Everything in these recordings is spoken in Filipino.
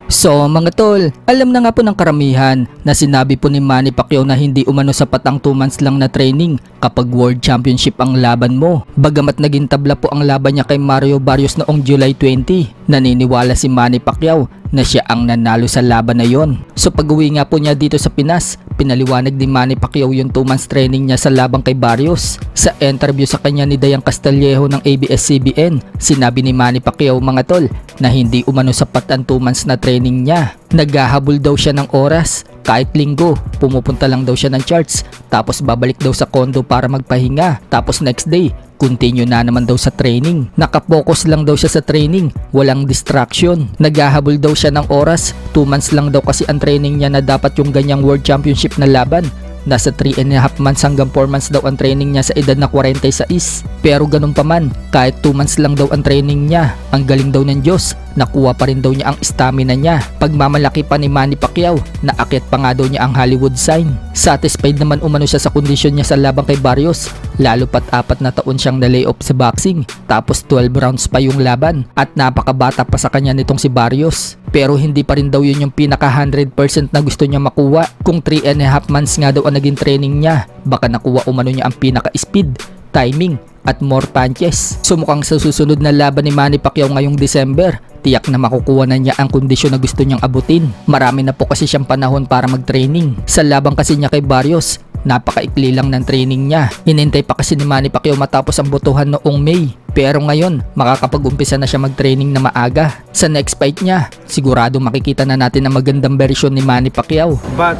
So mga tol, alam na nga po ng karamihan na sinabi po ni Manny Pacquiao na hindi umano sapat ang 2 months lang na training kapag World Championship ang laban mo. Bagamat naging tabla po ang laban niya kay Mario Barrios noong July 20, naniniwala si Manny Pacquiao na siya ang nanalo sa laban na yon. So pag-uwi nga po niya dito sa Pinas, pinaliwanag ni Manny Pacquiao yung 2 months training niya sa laban kay Barrios. Sa interview sa kanya ni Dayan Castillejo ng ABS-CBN, sinabi ni Manny Pacquiao mga tol na hindi umano sapat ang 2 months na training niya. Naghahabol daw siya ng oras, kahit linggo, pumupunta lang daw siya ng charts, tapos babalik daw sa condo para magpahinga, tapos next day, continue na naman daw sa training. Nakapokus lang daw siya sa training, walang distraction. Naghahabol daw siya ng oras, 2 months lang daw kasi ang training niya na dapat yung ganyang World Championship na laban. Nasa 3.5 months hanggang 4 months daw ang training niya sa edad na 46. Pero ganun pa man, kahit 2 months lang daw ang training niya, ang galing daw ng Diyos, nakuha pa rin daw niya ang stamina niya. Pagmamalaki pa ni Manny Pacquiao, naakyat pa nga daw niya ang Hollywood sign. Satisfied naman umano siya sa kondisyon niya sa laban kay Barrios, lalo pat 4 na taon siyang na-layoff sa boxing, tapos 12 rounds pa yung laban, at napakabata pa sa kanya nitong si Barrios. Pero hindi pa rin daw yun yung pinaka 100% na gusto niya makuha. Kung 3.5 months nga daw ang naging training niya, baka nakuha umano niya ang pinaka speed, timing at more punches. So mukhang sa susunod na laban ni Manny Pacquiao ngayong December, tiyak na makukuha na niya ang kondisyon na gusto niyang abutin. Marami na po kasi siyang panahon para mag-training. Sa laban kasi niya kay Barrios, napakaikli lang ng training niya. Hinintay pa kasi ni Manny Pacquiao matapos ang botohan noong May. Pero ngayon, makakapag-umpisa na siya mag-training na maaga. Sa next fight niya, sigurado makikita na natin ang magandang version ni Manny Pacquiao. But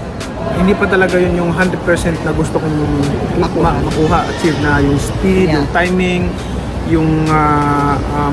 hindi pa talaga yun yung 100% na gusto kong makuha, achieve na yung speed, yung timing, yung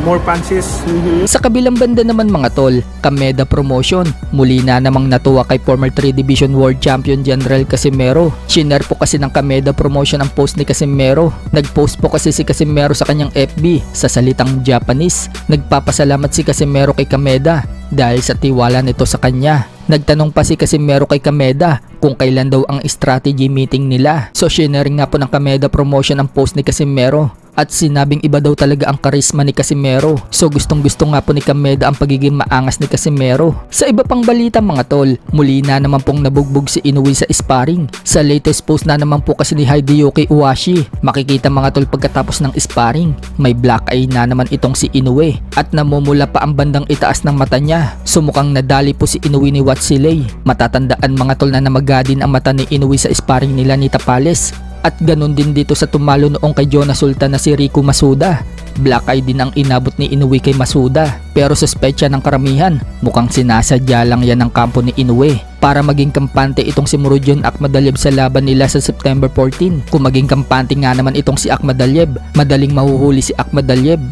more punches. Sa kabilang banda naman mga tol, Kameda Promotion, muli na namang natuwa kay former 3 Division World Champion General Casimero. Shinare po kasi ng Kameda Promotion ang post ni Casimero. Nag-post po kasi si Casimero sa kanyang FB sa salitang Japanese. Nagpapasalamat si Casimero kay Kameda dahil sa tiwala nito sa kanya. Nagtanong pa si Casimero kay Kameda kung kailan daw ang strategy meeting nila. So shinare nga po ng Kameda Promotion ang post ni Casimero. At sinabing iba daw talaga ang karisma ni Casimero. So gustong gusto nga po ni Kameda ang pagiging maangas ni Casimero. Sa iba pang balita mga tol, muli na naman pong nabugbog si Inoue sa sparring. Sa latest post na naman po kasi ni Hideyuki Iwashi, makikita mga tol pagkatapos ng sparring, may black eye na naman itong si Inoue at namumula pa ang bandang itaas ng mata niya. So mukhang nadali po si Inoue ni Watsilay. Matatandaan mga tol na namagadin ang mata ni Inoue sa sparring nila ni Tapales. At ganun din dito sa tumalo noong kay Jonas Sultan na si Rico Masuda. Black eye din ang inabot ni Inoue kay Masuda. Pero suspecha ng karamihan, mukhang sinasadya lang yan ng kampo ni Inoue para maging kampante itong si Murodjon Akhmadaliev sa laban nila sa September 14. Kung maging kampante nga naman itong si Akhmadaliev, madaling mahuhuli si Akhmadaliev.